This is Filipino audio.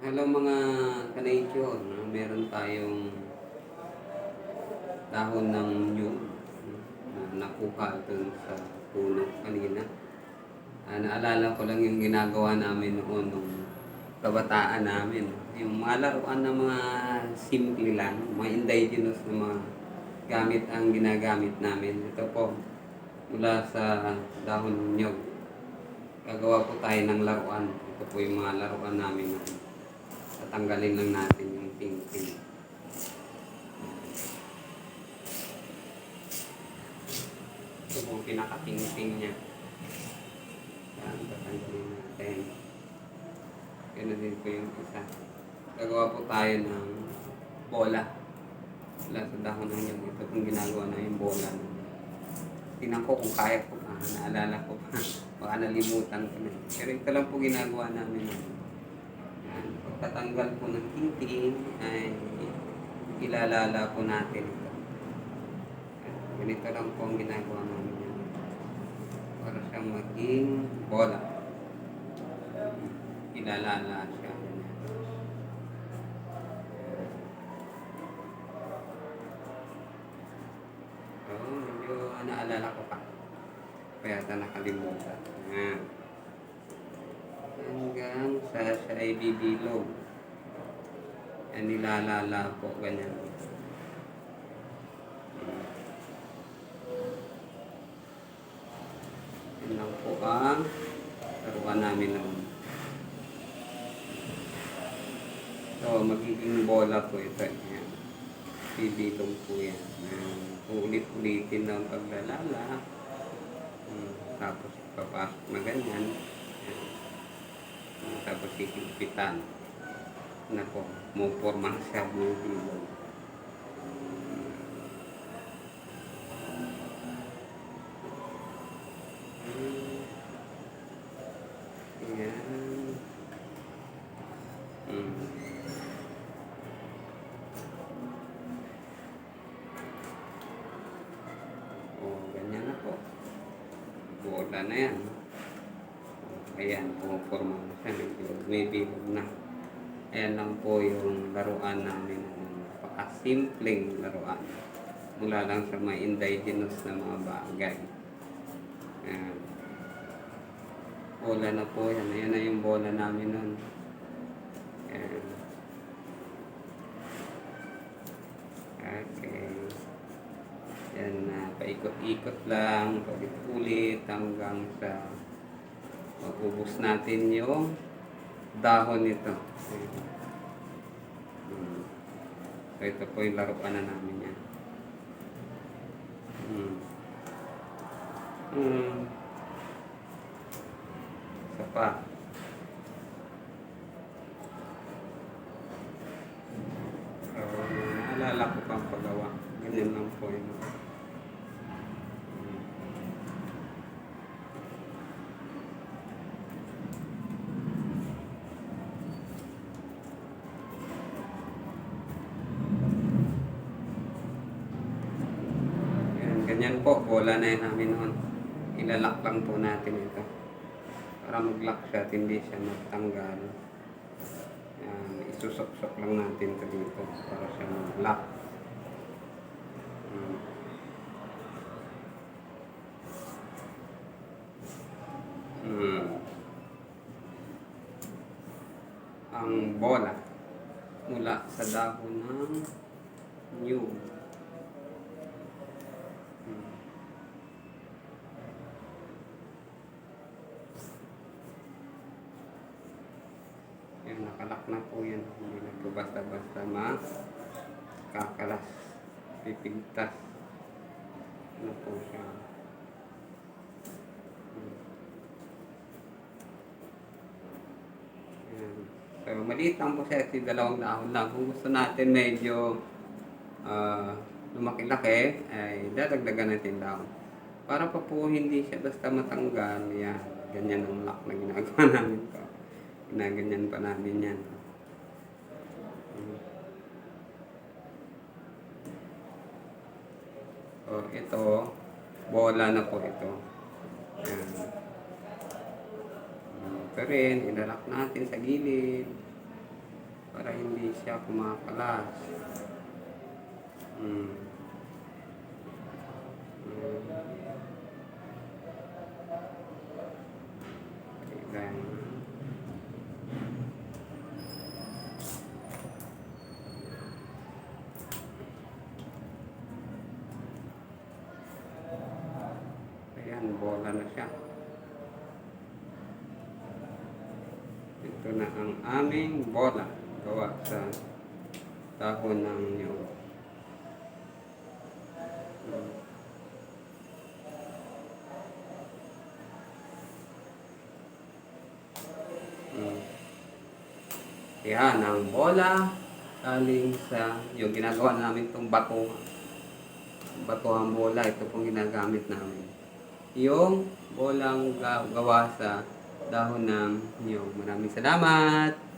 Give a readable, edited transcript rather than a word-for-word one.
Hello mga ka-nature, meron tayong dahon ng nyug na nakuha dun sa puno kanina. Naalala ko lang yung ginagawa namin noon nung kabataan namin. Yung mga laruan ng mga simple lang, mga indigenous na mga gamit ang ginagamit namin. Ito po, mula sa dahon ng nyug. Gagawa po tayo ng laruan. Ito po yung mga laruan namin noon. Tatanggalin lang natin yung ting-ting. Ito po yung pinaka-ting-ting niya. Yan, tatanggalin natin. Ganun din po yung isa. Gagawa po tayo ng bola. Wala sa dahon ng yung ito kung ginagawa na yung bola. Tingnan ko kung kaya ko pa. Naalala ko pa. Baka nalimutan ko na. Pero ito lang po ginagawa namin. Yan. Pagtatanggal po ng ting-ting ay ilalala po natin ito. Ganito lang po ang ginagawa namin yan. Para siyang maging bola. Ilalala siya. So, medyo naalala ko pa. Kaya ito nakalimutan. Yan. Hanggang sa siya ay bibilog. Yan nilalala po. Ganyan. Yan lang po ang laruan namin noon. So, magiging bola po ito. Yan. Bibilog po yan. Uulit-ulitin na ang paglalala. Tapos papasok na ganyan. Tapos hihigpitan. Na po, muporma siya bibilog. Yan. Ganyan na po. Bola na yan. Ayan, pumuporma na siya. Bibilog na. Ayan lang po yung laruan namin. Napaka-simpleng laruan. Mula lang sa mga indigenous na mga bagay. Ayan. Bola na po yan. Ayan na yung bola namin nun. Ayan. Okay. Yan na. Paikot-ikot lang. Paulit-ulit hanggang sa maubos natin yung dahon nito. So ito po yung laruan na namin yan. Isa pa. Naalala ko pang paggawa. Ganyan lang po yun. Ganyan po, bola na yun namin noon. Ilalak lang po natin ito. Para mag-lock siya at hindi siya magtanggal. Isusok-sok lang natin ito dito para siya mag-lock. Ang bola mula sa dahon ng nyug. Yan, nakalak na po yan. Hindi na po basta-basta makakalas. Pipigtas. Ano po siya. Yan. So, maliit lang po siya kasi dalawang dahon lang. Kung gusto natin medyo lumaki-laki, ay dadagdagan natin dahon. Para pa po hindi siya basta matanggal. Yan. Ganyan ang lock na ginagawa namin po. Ginaganyan pa namin yan. So, ito, bola na po ito. Yan. Ito rin, ilalak natin sa gilid. para hindi siya kumakalas. Mm. Mm. Ayan. Ayan, bola na siya. Ito na ang aming bola gawa sa dahon ng niyog. Mm. Yan ang bola galing sa yung ginagawa namin itong bato ang bola. Ito pong ginagamit namin. Yung bolang gawa sa dahon ng niyog. Maraming salamat!